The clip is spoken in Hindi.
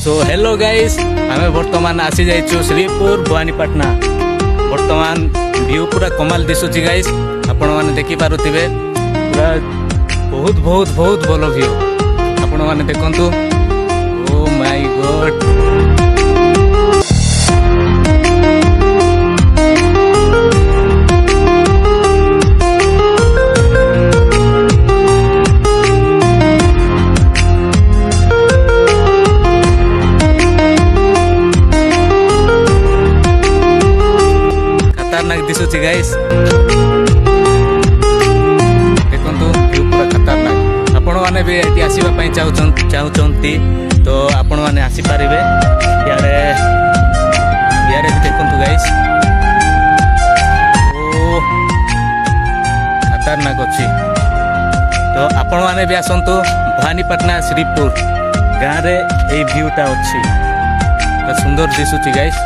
सो हेलो गाइस आमे वर्तमान आसी जाइछु श्रीपुर भवानीपाटना। वर्तमान व्यू पूरा कमाल दिसुची गाइस, आपण माने देखि पारुथिबे पूरा बहुत बहुत बहुत भलो व्यू आपण माने देखंतु। ओ माय गॉड खतरनाक दिसुची गाइस, देखंतु व्यू पूरा खतरनाक। आपण माने भी एटी आसीबा पई चाहुचंती तो आपण माने आसी पारिबे। यारे यारे भी देखंतु गाइस, ओ खतरनाक अछि। तो आपण माने भी आसंतु भवानीपाटना श्रीपुर गाँ रे ए व्यूटा अछि, तो सुंदर दिसुची गाइस।